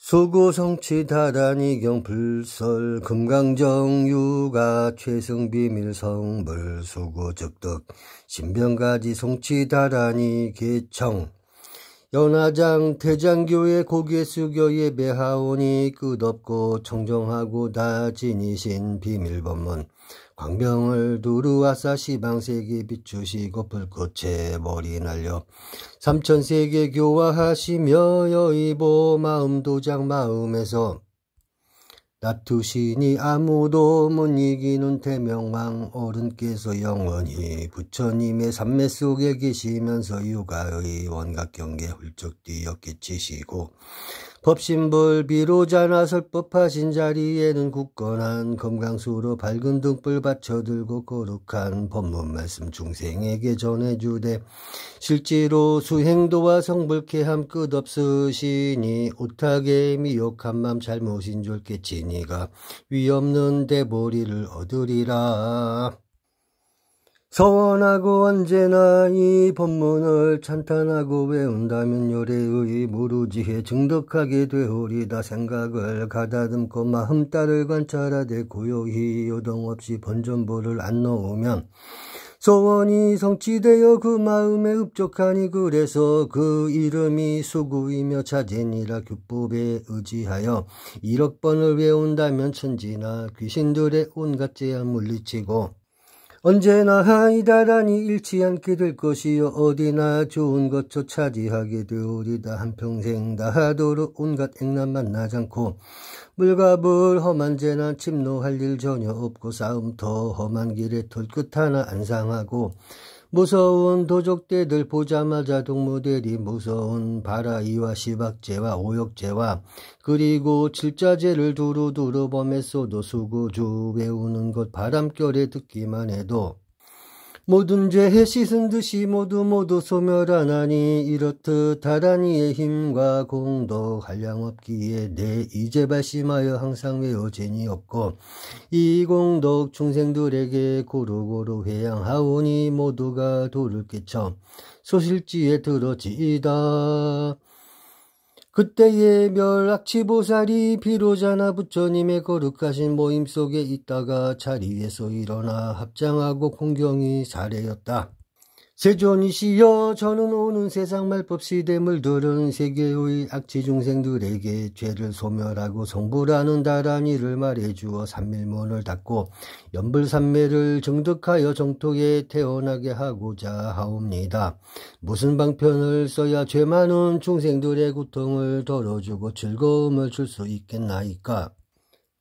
수구성취다단이 경불설 금강정유가 최승비밀성물 수구즉득 신병가지 송치다단이 개청 연화장 대장교회 고개수교 예배하오니 끝없고 청정하고 다지니신 비밀법문 광명을 두루아싸 시방세계 비추시고 불꽃에 머리 날려 삼천세계 교화하시며 여의보 마음도장 마음에서 납투시니 아무도 못 이기는 대명왕 어른께서 영원히 부처님의 삼매 속에 계시면서 육아의 원각경계 훌쩍 뛰어 끼치시고 법신불 비로자나 설법하신 자리에는 굳건한 금강수로 밝은 등불 받쳐들고 거룩한 법문 말씀 중생에게 전해주되 실제로 수행도와 성불쾌함 끝없으시니 오타게 미혹한 맘 잘못인 줄 깨치니가 위없는 대보리를 얻으리라. 서원하고 언제나 이 법문을 찬탄하고 외운다면 요래의 무루지에 증득하게 되오리다. 생각을 가다듬고 마음따를 관찰하되 고요히 요동없이 번전보를 안 놓으면 소원이 성취되어 그 마음에 흡족하니 그래서 그 이름이 수구이며 자진이라. 규법에 의지하여 1억 번을 외운다면 천지나 귀신들의 온갖 제한 물리치고 언제나 이다란히 잃지 않게 될 것이요 어디나 좋은 것조 차지하게 되오리다. 한평생 다하도록 온갖 액난 만나지 않고 물갑을 험한 재난 침노할 일 전혀 없고 싸움터 험한 길에 털끝 하나 안 상하고 무서운 도적대들 보자마자 동무대리 무서운 바라이와 시박제와 오역제와 그리고 칠자제를 두루두루 범했어도 수구주 외우는 것 바람결에 듣기만 해도 모든 죄에 씻은 듯이 모두 소멸하나니 이렇듯 다란이의 힘과 공덕 한량 없기에 내 이제 발심하여 항상 외워지니 없고 이 공덕 중생들에게 고루고루 회양하오니 모두가 도를 깨쳐 소실지에 들어지이다. 그때에 멸악치보살이 비로자나 부처님의 거룩하신 모임 속에 있다가 자리에서 일어나 합장하고 공경이 사례였다. 세존이시여, 저는 오는 세상 말법 시대 물들은 세계의 악취 중생들에게 죄를 소멸하고 성불하는 다란이를 말해주어 삼밀문을 닫고 연불삼매를 정득하여 정토에 태어나게 하고자 하옵니다. 무슨 방편을 써야 죄 많은 중생들의 고통을 덜어주고 즐거움을 줄 수 있겠나이까?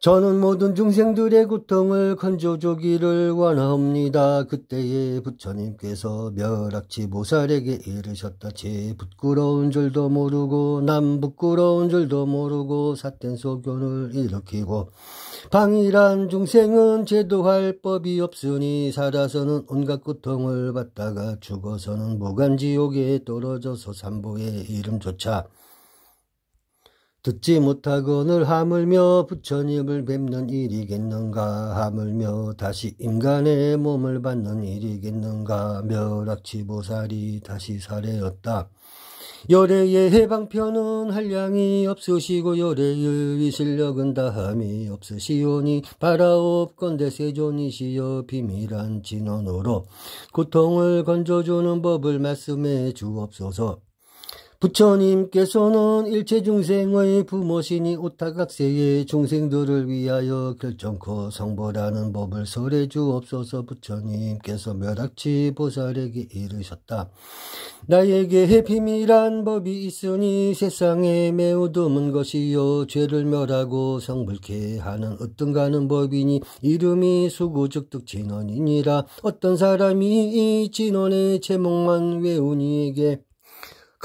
저는 모든 중생들의 고통을 건져주기를 원하옵니다. 그때에 부처님께서 멸악치보살에게 이르셨다. 제 부끄러운 줄도 모르고 남 부끄러운 줄도 모르고 삿된 소견을 일으키고 방일한 중생은 제도할 법이 없으니 살아서는 온갖 고통을 받다가 죽어서는 무간지옥에 떨어져서 삼보의 이름조차 듣지 못하거늘 하물며 부처님을 뵙는 일이겠는가? 하물며 다시 인간의 몸을 받는 일이겠는가? 멸악치보살이 다시 사례였다. 열애의 해방편은 한량이 없으시고 열애의 실력은 다함이 없으시오니 바라옵건대 세존이시여 비밀한 진언으로 고통을 건져주는 법을 말씀해 주옵소서. 부처님께서는 일체중생의 부모시니 오타각세의 중생들을 위하여 결정코 성불하는 법을 설해 주옵소서. 부처님께서 멸악치보살에게 이르셨다. 나에게 비밀한 법이 있으니 세상에 매우 드문 것이요 죄를 멸하고 성불케 하는 어떤가는 법이니 이름이 수구즉득 진언이니라. 어떤 사람이 이 진언의 제목만 외우니에게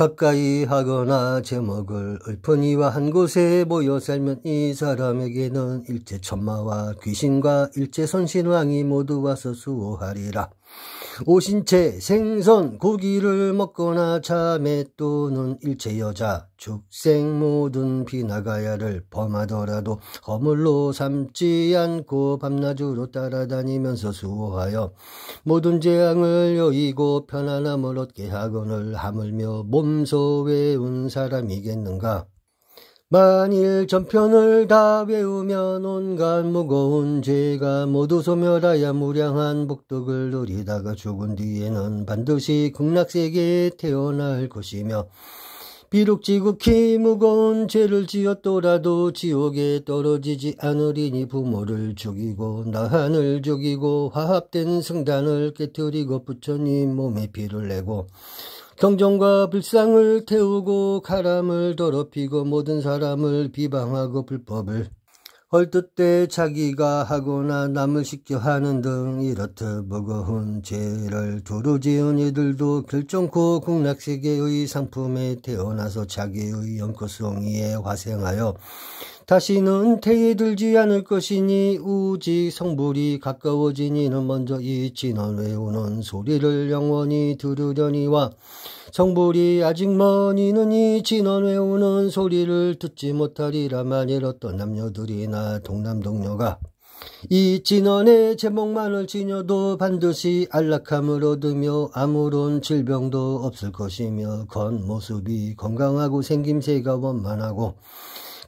가까이 하거나 제목을 읊으니와 한 곳에 모여 살면 이 사람에게는 일체 천마와 귀신과 일체 선신왕이 모두 와서 수호하리라. 오신채 생선 고기를 먹거나 자매 또는 일체 여자 죽생 모든 비나가야를 범하더라도 허물로 삼지 않고 밤낮으로 따라다니면서 수호하여 모든 재앙을 여의고 편안함을 얻게 하거늘 하물며 몸소 외운 사람이겠는가? 만일 전편을 다 외우면 온갖 무거운 죄가 모두 소멸하여 무량한 복덕을 누리다가 죽은 뒤에는 반드시 극락세계에 태어날 것이며 비록 지극히 무거운 죄를 지었더라도 지옥에 떨어지지 않으리니 부모를 죽이고 나한을 죽이고 화합된 성단을 깨뜨리고 부처님 몸에 피를 내고 경전과 불상을 태우고 가람을 더럽히고 모든 사람을 비방하고 불법을 헐뜯되 자기가 하거나 남을 시켜 하는 등 이렇듯 무거운 죄를 두루 지은 이들도 결정코 극락세계의 상품에 태어나서 자기의 연꽃송이에 화생하여 다시는 태에 들지 않을 것이니 오직 성불이 가까워지니는 먼저 이 진언 외우는 소리를 영원히 들으려니와 성불이 아직 머니는 이 진언 외우는 소리를 듣지 못하리라. 만일 어떤 남녀들이나 동남동녀가 이 진언의 제목만을 지녀도 반드시 안락함을 얻으며 아무런 질병도 없을 것이며 겉모습이 건강하고 생김새가 원만하고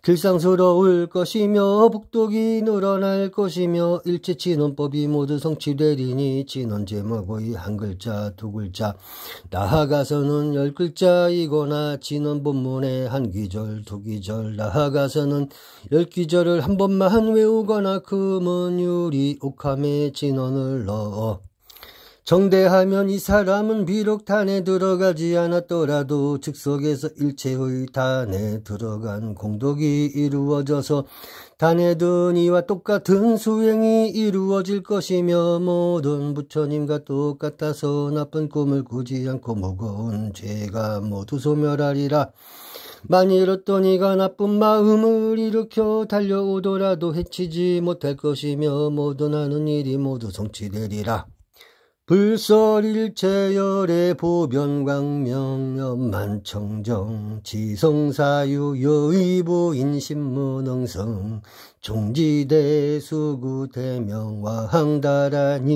길상스러울 것이며 복덕이 늘어날 것이며 일체 진언법이 모두 성취되리니 진언 제목의 한 글자 두 글자 나아가서는 10글자이거나 진언 본문의 한 기절 두 기절 나아가서는 10기절을 한 번만 외우거나 금은유리 옥함에 진언을 넣어 정대하면 이 사람은 비록 단에 들어가지 않았더라도 즉석에서 일체의 단에 들어간 공덕이 이루어져서 단에 든 이와 똑같은 수행이 이루어질 것이며 모든 부처님과 똑같아서 나쁜 꿈을 꾸지 않고 무거운 죄가 모두 소멸하리라. 만일 어떤 이가 나쁜 마음을 일으켜 달려오더라도 해치지 못할 것이며 모든 하는 일이 모두 성취되리라. 불설일체열의 보변광명 연만청정 지성사유 여의보인 신문응성 종지대 수구대명와 항다라니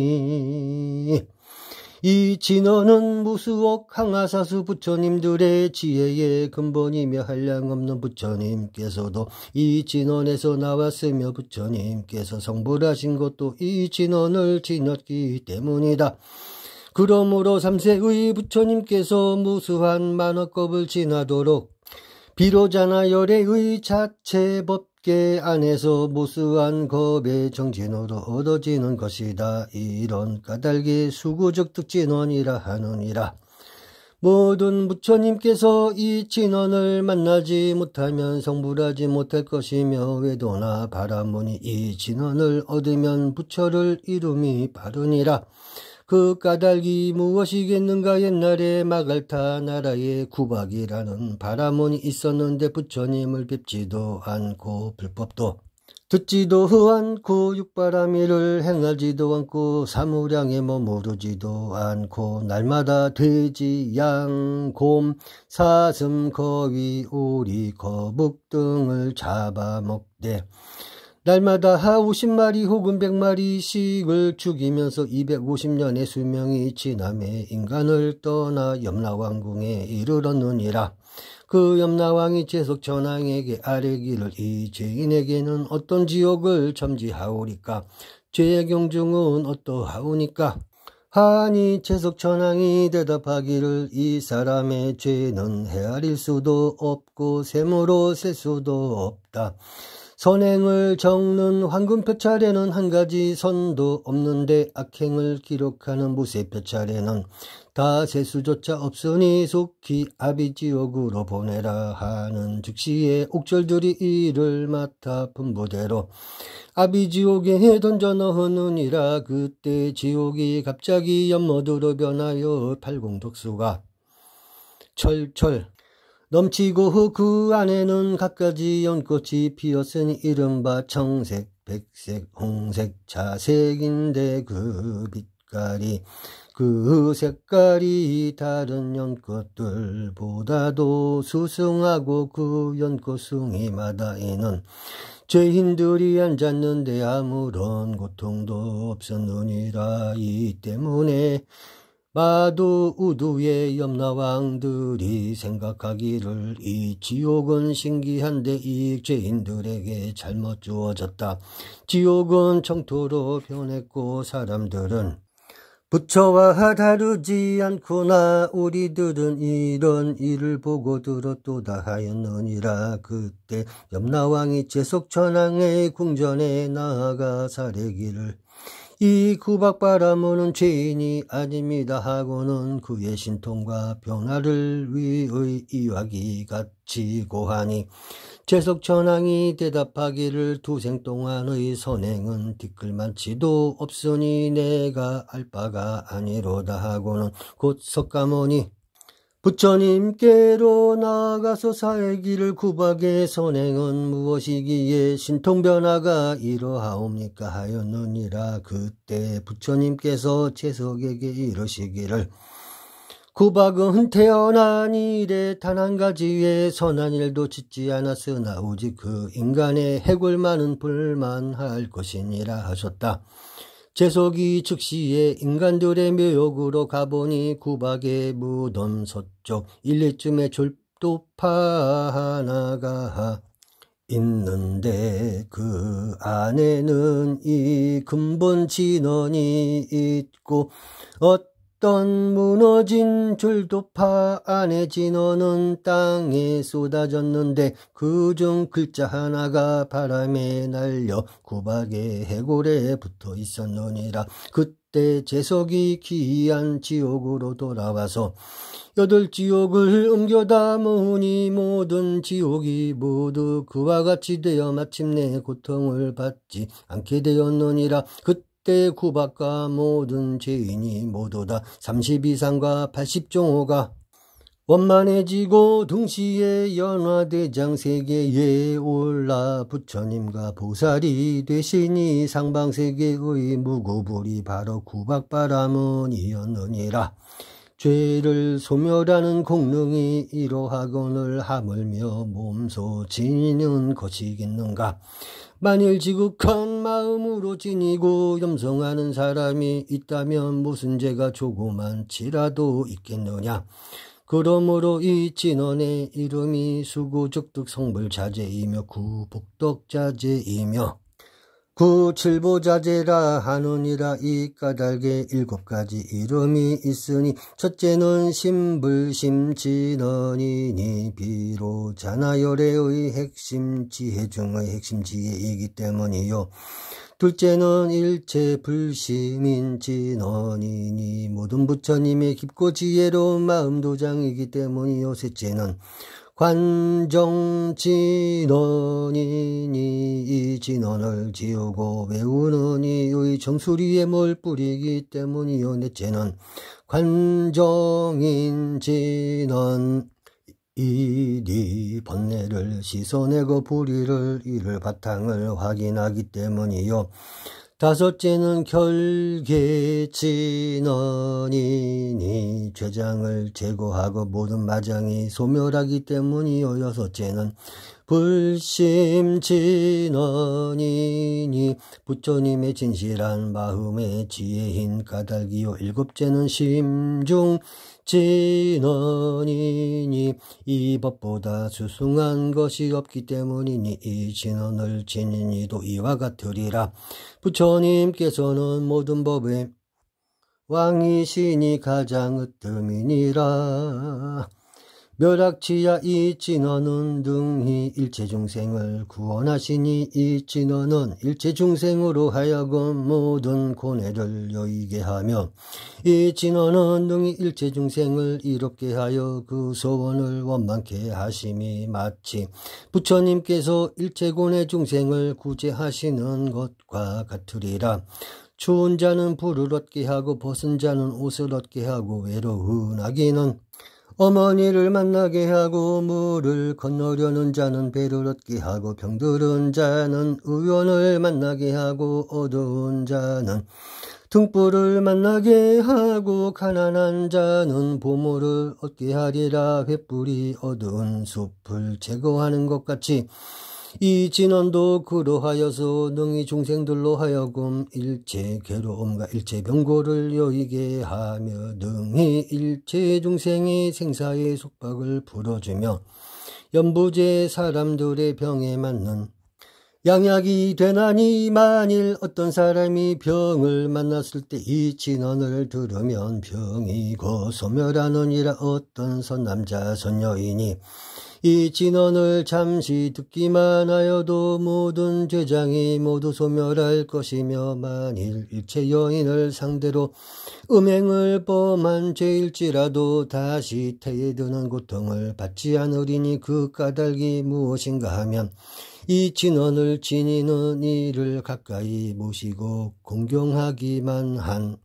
이 진언은 무수억 항아사수 부처님들의 지혜의 근본이며 한량없는 부처님께서도 이 진언에서 나왔으며 부처님께서 성불하신 것도 이 진언을 지녔기 때문이다. 그러므로 3세의 부처님께서 무수한 만억겁을 지나도록 비로자나 열애의 자체 법계 안에서 무수한 겁의 정진으로 얻어지는 것이다. 이런 까닭의 수구적 특진언이라 하느니라. 모든 부처님께서 이 진언을 만나지 못하면 성불하지 못할 것이며 외도나 바라문이 이 진언을 얻으면 부처를 이름이 바르니라. 그 까닭이 무엇이겠는가. 옛날에 마갈타 나라에 구박이라는 바라문이 있었는데 부처님을 뵙지도 않고 불법도 듣지도 않고 육바라밀을 행하지도 않고 사무량에 머무르지도 않고 날마다 돼지, 양, 곰, 사슴, 거위, 오리, 거북 등을 잡아먹되 날마다 50마리 혹은 100마리씩을 죽이면서 250년의 수명이 지남에 인간을 떠나 염라왕궁에 이르렀느니라. 그 염라왕이 제석천왕에게 아뢰기를 이 죄인에게는 어떤 지옥을 점지하오리까? 죄의 경중은 어떠하오니까? 하니 제석천왕이 대답하기를 이 사람의 죄는 헤아릴 수도 없고 셈으로 셀 수도 없다. 선행을 적는 황금표찰에는 한 가지 선도 없는데 악행을 기록하는 무쇠표찰에는 다 셀 수조차 없으니 속히 아비지옥으로 보내라 하는 즉시에 옥졸들이 이를 맡아 분부대로 아비지옥에 던져 넣으느니라. 그때 지옥이 갑자기 연못으로 변하여 팔공덕수가 철철 넘치고 그 안에는 갖가지 연꽃이 피었으니 이른바 청색, 백색, 홍색, 자색인데 그 빛깔이 그 색깔이 다른 연꽃들보다도 수승하고 그 연꽃숭이마다에는 죄인들이 앉았는데 아무런 고통도 없었느니라. 이 때문에 마두 우두의 염라왕들이 생각하기를 이 지옥은 신기한데 이 죄인들에게 잘못 주어졌다. 지옥은 청토로 변했고 사람들은 부처와 다르지 않구나. 우리들은 이런 일을 보고 들었도다 하였느니라. 그때 염라왕이 제석천왕의 궁전에 나아가 사례기를 이 구박바라모는 죄인이 아닙니다 하고는 그의 신통과 변화를 위의 이야기 같이 고하니 제석천왕이 대답하기를 두생 동안의 선행은 티끌만치도 없으니 내가 알 바가 아니로다 하고는 곧 석가모니 부처님께로 나아가서 사회기를 구박의 선행은 무엇이기에 신통변화가 이러하옵니까 하였느니라. 그때 부처님께서 제석에게 이르시기를 구박은 태어난 이래 단 한 가지의 선한 일도 짓지 않았으나 오직 그 인간의 해골만은 불만할 것이니라 하셨다. 제석이 즉시에 인간들의 묘역으로 가보니 구박의 무덤 서쪽 1리쯤에 졸도파 하나가 있는데 그 안에는 이 근본 진원이 있고 어떤 무너진 졸도파 안의 진원은 땅에 쏟아졌는데 그중 글자 하나가 바람에 날려 구박의 해골에 붙어 있었느니라. 그때 제석이 기이한 지옥으로 돌아와서 8지옥을 옮겨다 모으니 모든 지옥이 모두 그와 같이 되어 마침내 고통을 받지 않게 되었느니라. 그때 구박과 모든 죄인이 모두 다 32상과 80종호가 원만해지고 동시에 연화대장 세계에 올라 부처님과 보살이 되시니 상방세계의 무고불이 바로 구박바라문이었느니라. 죄를 소멸하는 공능이 이러하거늘 하물며 몸소 지니는 것이겠는가. 만일 지극한 마음으로 지니고 염성하는 사람이 있다면 무슨 죄가 조그만치라도 있겠느냐. 그러므로 이 진원의 이름이 수구적득성불자재이며 구복덕자재이며 구칠보자재라 하느니라. 이 까닭에 7가지 이름이 있으니 첫째는 심불심진원이니 비로자나열애의 핵심 지혜 중의 핵심 지혜이기 때문이요. 둘째는 일체불심인진원이니 모든 부처님의 깊고 지혜로운 마음도장이기 때문이요. 셋째는 관정진원이니 이 진원을 지우고 외우는 이의 정수리에 뭘 뿌리기 때문이요. 넷째는 관정인진원 이니 번뇌를 씻어내고 불의를 이를 바탕을 확인하기 때문이요. 다섯째는 결계진원이니 죄장을 제거하고 모든 마장이 소멸하기 때문이요. 여섯째는 불심진원이니 부처님의 진실한 마음의 지혜인 까닭이요. 일곱째는 심중진원이니 이 법보다 수승한 것이 없기 때문이니 이 진원을 지닌 이도 이와 같으리라. 부처님께서는 모든 법의 왕이시니 가장 으뜸이니라. 멸악지야 이 진원은 등히 일체중생을 구원하시니 이 진원은 일체중생으로 하여금 모든 고뇌를 여의게 하며 이 진원은 등히 일체중생을 이롭게 하여 그 소원을 원만케 하심이 마치 부처님께서 일체고뇌 중생을 구제하시는 것과 같으리라. 추운 자는 불을 얻게 하고 벗은 자는 옷을 얻게 하고 외로운 아기는 어머니를 만나게 하고 물을 건너려는 자는 배를 얻게 하고 병들은 자는 의원을 만나게 하고 어두운 자는 등불을 만나게 하고 가난한 자는 보물을 얻게 하리라. 횃불이 어두운 숲을 제거하는 것 같이 이 진언도 그러하여서 능히 중생들로 하여금 일체 괴로움과 일체 병고를 여의게 하며 능히 일체 중생의 생사의 속박을 풀어주며 연부제 사람들의 병에 맞는 양약이 되나니 만일 어떤 사람이 병을 만났을 때 이 진언을 들으면 병이 곧 소멸하느니라. 어떤 선남자 선여인이 이 진언을 잠시 듣기만 하여도 모든 죄장이 모두 소멸할 것이며 만일 일체 여인을 상대로 음행을 범한 죄일지라도 다시 태에 드는 고통을 받지 않으리니 그 까닭이 무엇인가 하면 이 진언을 지니는 이를 가까이 모시고 공경하기만 한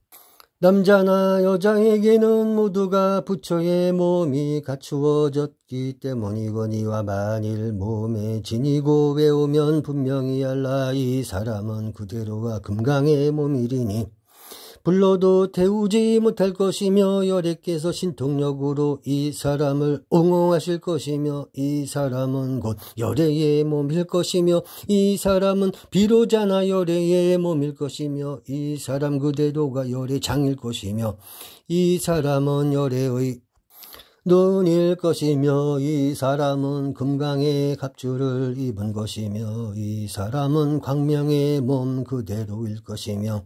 남자나 여자에게는 모두가 부처의 몸이 갖추어졌기 때문이거니와 만일 몸에 지니고 외우면 분명히 알라. 이 사람은 그대로가 금강의 몸이리니 불러도 태우지 못할 것이며 열애께서 신통력으로 이 사람을 옹호하실 것이며 이 사람은 곧 열애의 몸일 것이며 이 사람은 비로자나 열애의 몸일 것이며 이 사람 그대로가 열애장일 것이며 이 사람은 열애의 눈일 것이며 이 사람은 금강의 갑주를 입은 것이며 이 사람은 광명의 몸 그대로일 것이며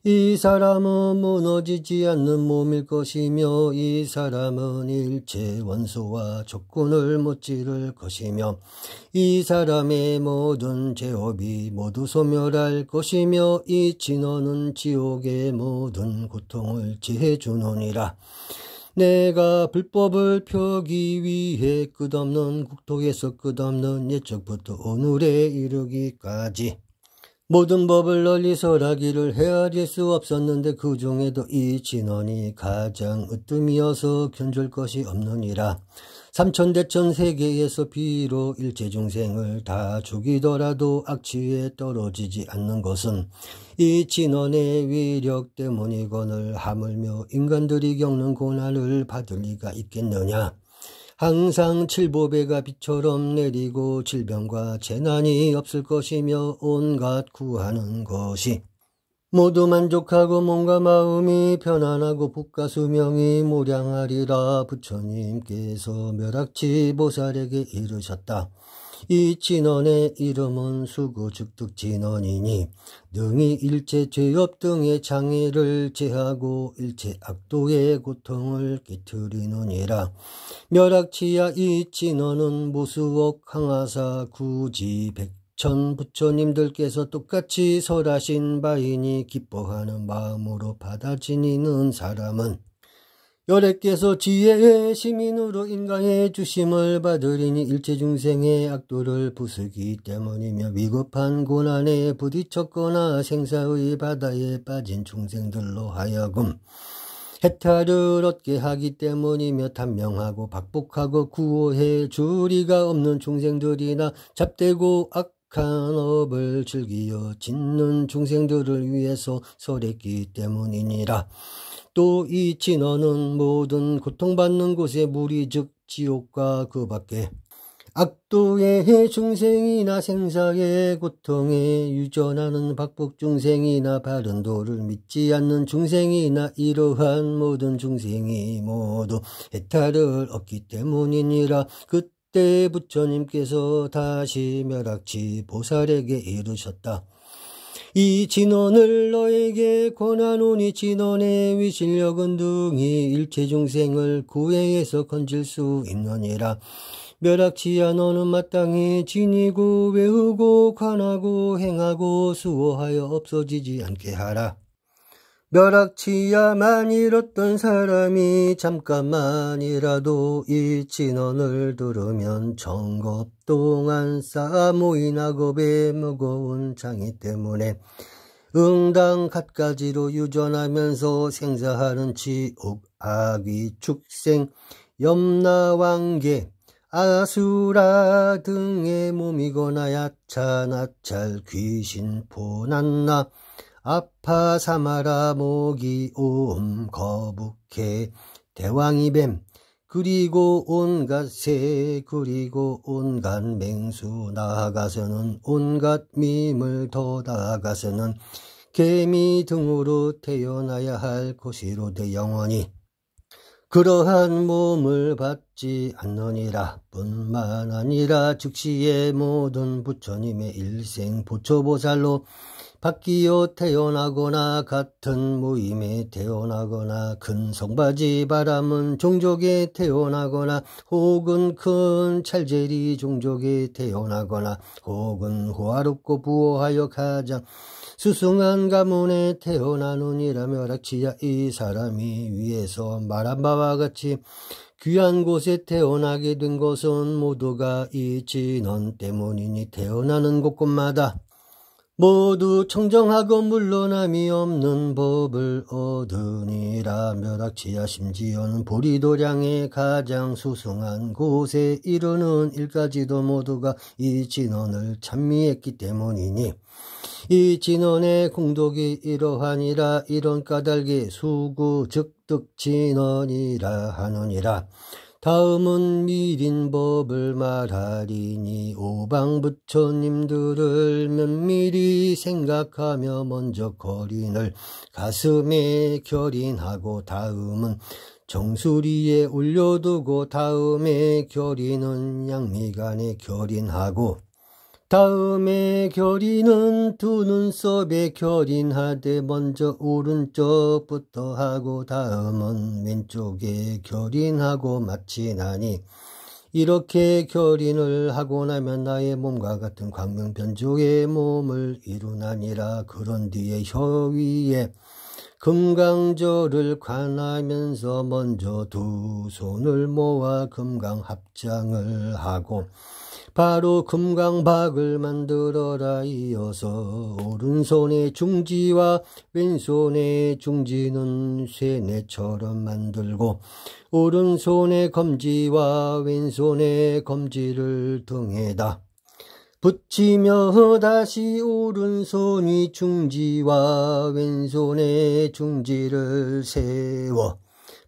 이 사람은 무너지지 않는 몸일 것이며 이 사람은 일체 원소와 조건을 못 지를 것이며 이 사람의 모든 죄업이 모두 소멸할 것이며 이 진언은 지옥의 모든 고통을 지해주느니라. 내가 불법을 펴기 위해 끝없는 국토에서 끝없는 옛적부터 오늘에 이르기까지 모든 법을 널리 설하기를 헤아릴 수 없었는데 그 중에도 이 진언이 가장 으뜸이어서 견줄 것이 없느니라. 삼천대천 세계에서 비록 일체 중생을 다 죽이더라도 악취에 떨어지지 않는 것은 이 진언의 위력 때문이거늘 하물며 인간들이 겪는 고난을 받을 리가 있겠느냐. 항상 칠보배가 비처럼 내리고 질병과 재난이 없을 것이며 온갖 구하는 것이 모두 만족하고 몸과 마음이 편안하고 복과 수명이 무량하리라. 부처님께서 멸악치 보살에게 이르셨다. 이 진언의 이름은 수구죽득진언이니 능히 일체 죄업 등의 장애를 제하고 일체 악도의 고통을 깨트리느니라. 멸악치야 이 진언은 무수옥 항하사 구지 백천 부처님들께서 똑같이 설하신 바이니 기뻐하는 마음으로 받아 지니는 사람은 열애께서 지혜의 시민으로 인가해 주심을 받으리니 일체 중생의 악도를 부수기 때문이며 위급한 고난에 부딪혔거나 생사의 바다에 빠진 중생들로 하여금 해탈을 얻게 하기 때문이며 단명하고 박복하고 구호해 주리가 없는 중생들이나 잡되고 악한 업을 즐기어 짓는 중생들을 위해서 설했기 때문이니라. 또 이 진언은 모든 고통받는 곳의 무리 즉 지옥과 그 밖에 악도의 중생이나 생사의 고통에 유전하는 박복 중생이나 바른 도를 믿지 않는 중생이나 이러한 모든 중생이 모두 해탈을 얻기 때문이니라. 그때 부처님께서 다시 멸악치 보살에게 이르셨다. 이 진언을 너에게 권하노니 진언의 위실력은 등이 일체 중생을 구애에서 건질 수 있느니라. 멸악치야 너는 마땅히 지니고 외우고 관하고 행하고 수호하여 없어지지 않게 하라. 멸악치야 만일 어떤 사람이 잠깐만이라도 이 진언을 들으면 정겁 동안 쌓아모인 악업의 무거운 장이 때문에 응당 갖가지로 유전하면서 생사하는 지옥, 악귀, 축생, 염라왕계, 아수라 등의 몸이거나 야차, 나찰, 귀신, 포난나, 아파, 사마라, 모기, 오음, 거북해, 대왕이뱀, 그리고 온갖 새 그리고 온갖 맹수 나아가서는 온갖 미물 더 나아가서는 개미 등으로 태어나야 할 것이로되 영원히 그러한 몸을 받지 않느니라. 뿐만 아니라 즉시의 모든 부처님의 일생 부처보살로 바뀌어 태어나거나 같은 모임에 태어나거나 큰 성바지 바람은 종족에 태어나거나 혹은 큰 찰제리 종족에 태어나거나 혹은 호화롭고 부호하여 가장 수승한 가문에 태어나느니라. 멸악치야 이 사람이 위에서 말한 바와 같이 귀한 곳에 태어나게 된 것은 모두가 이 진언 때문이니 태어나는 곳곳마다 모두 청정하고 물러남이 없는 법을 얻으니라. 멸악치야 심지어는 보리도량의 가장 수승한 곳에 이르는 일까지도 모두가 이 진언을 찬미했기 때문이니 이 진언의 공덕이 이러하니라. 이런 까닭에 수구 즉득 진언이라 하느니라. 다음은 미린법을 말하리니 오방부처님들을 면밀히 생각하며 먼저 거린을 가슴에 결인하고 다음은 정수리에 올려두고 다음에 결인은 양미간에 결인하고 다음에 결인은 두 눈썹에 결인하되 먼저 오른쪽부터 하고 다음은 왼쪽에 결인하고 마치나니 이렇게 결인을 하고 나면 나의 몸과 같은 광명변조의 몸을 이루나니라. 그런 뒤에 혀 위에 금강절을 관하면서 먼저 두 손을 모아 금강합장을 하고 바로 금강박을 만들어라. 이어서 오른손의 중지와 왼손의 중지는 쇠뇌처럼 만들고 오른손의 검지와 왼손의 검지를 등에다 붙이며 다시 오른손이 중지와 왼손의 중지를 세워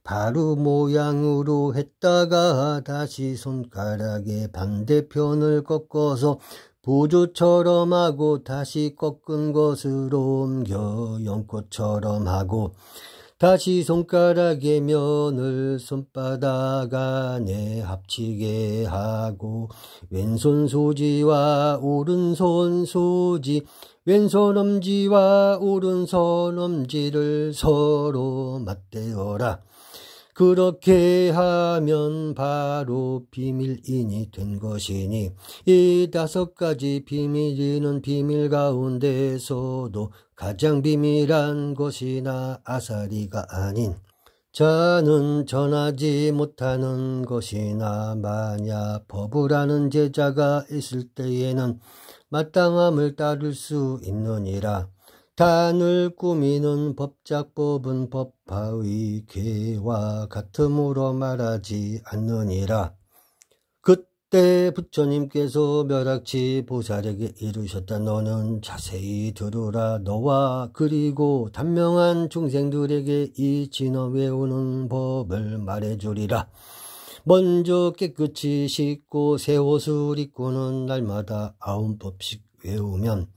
바로 모양으로 했다가 다시 손가락의 반대편을 꺾어서 보조처럼 하고 다시 꺾은 것으로 옮겨 연꽃처럼 하고 다시 손가락의 면을 손바닥 안에 합치게 하고 왼손 소지와 오른손 소지 왼손 엄지와 오른손 엄지를 서로 맞대어라. 그렇게 하면 바로 비밀인이 된 것이니 이 5가지 비밀이는 비밀 가운데서도 가장 비밀한 것이나 아사리가 아닌 자는 전하지 못하는 것이나 만약 법을 아는 제자가 있을 때에는 마땅함을 따를 수 있느니라. 단을 꾸미는 법작법은 법화의 괴와 같음으로 말하지 않느니라. 그때 부처님께서 멸악치 보살에게 이르셨다. 너는 자세히 들으라. 너와 그리고 단명한 중생들에게 이 진언 외우는 법을 말해주리라. 먼저 깨끗이 씻고 새 옷을 입고는 날마다 9법씩 외우면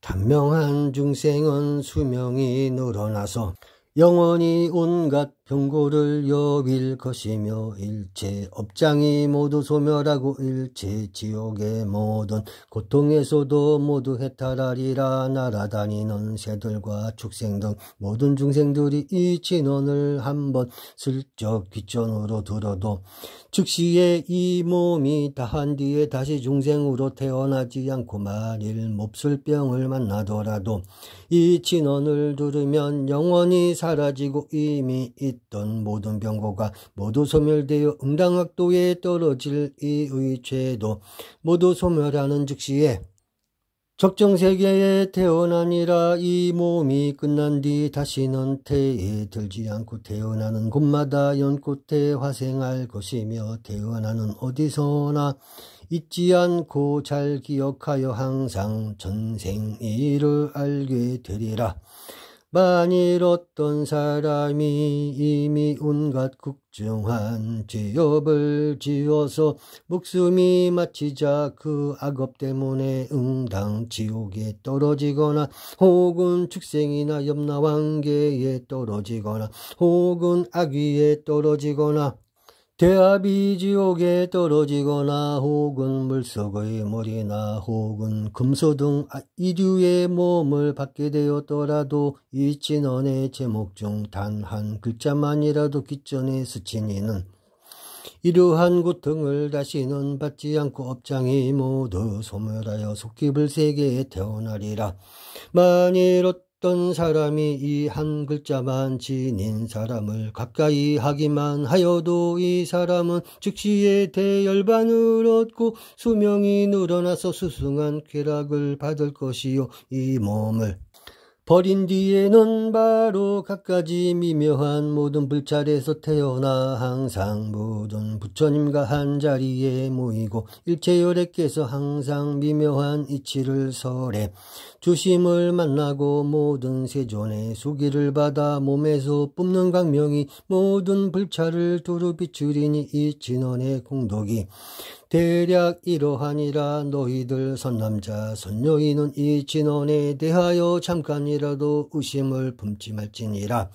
단명한 중생은 수명이 늘어나서 영원히 온갖 병고를 여빌 것이며 일체 업장이 모두 소멸하고 일체 지옥의 모든 고통에서도 모두 해탈하리라. 날아다니는 새들과 축생 등 모든 중생들이 이 진언을 한번 슬쩍 귓전으로 들어도 즉시에 이 몸이 다한 뒤에 다시 중생으로 태어나지 않고 만일 몹쓸병을 만나더라도 이 진언을 들으면 영원히 사라지고 이미 있던 모든 병고가 모두 소멸되어 응당학도에 떨어질 이의 죄도 모두 소멸하는 즉시에 적정세계에 태어나니라. 이 몸이 끝난 뒤 다시는 태에 들지 않고 태어나는 곳마다 연꽃에 화생할 것이며 태어나는 어디서나 잊지 않고 잘 기억하여 항상 전생 일을 알게 되리라. 만일 어떤 사람이 이미 온갖 국중한 죄업을 지어서 목숨이 마치자 그 악업 때문에 응당 지옥에 떨어지거나 혹은 축생이나 염라왕계에 떨어지거나 혹은 악위에 떨어지거나 대합이 지옥에 떨어지거나 혹은 물속의 머리나 혹은 금소 등 이류의 몸을 받게 되었더라도 이 진언의 제목 중 단 한 글자만이라도 기전에 스친 이는 이러한 고통을 다시는 받지 않고 업장이 모두 소멸하여 속기불 세계에 태어나리라. 만일 어떤 사람이 이 한 글자만 지닌 사람을 가까이 하기만 하여도 이 사람은 즉시에 대열반을 얻고 수명이 늘어나서 수승한 쾌락을 받을 것이요 이 몸을 버린 뒤에는 바로 갖가지 미묘한 모든 불찰에서 태어나 항상 모든 부처님과 한자리에 모이고 일체열애께서 항상 미묘한 이치를 설해 주심을 만나고 모든 세존의 수기를 받아 몸에서 뿜는 광명이 모든 불찰을 두루 비추리니 이 진원의 공덕이 대략 이러하니라. 너희들 선남자 선녀인은 이 진언에 대하여 잠깐이라도 의심을 품지 말지니라.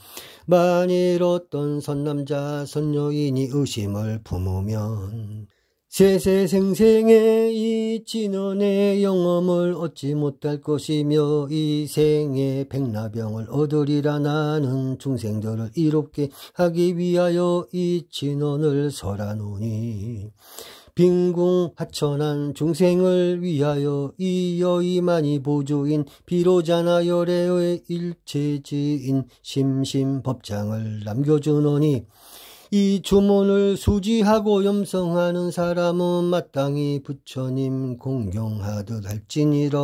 만일 어떤 선남자 선녀인이 의심을 품으면 세세생생에 이 진언의 영험을 얻지 못할 것이며 이 생에 백나병을 얻으리라. 나는 중생들을 이롭게 하기 위하여 이 진언을 설하노니 빈궁 하천한 중생을 위하여 이 여의만이 보조인 비로자나 열애의 일체지인 심심법장을 남겨주노니 이 주문을 수지하고 염성하는 사람은 마땅히 부처님 공경하듯 할지니라.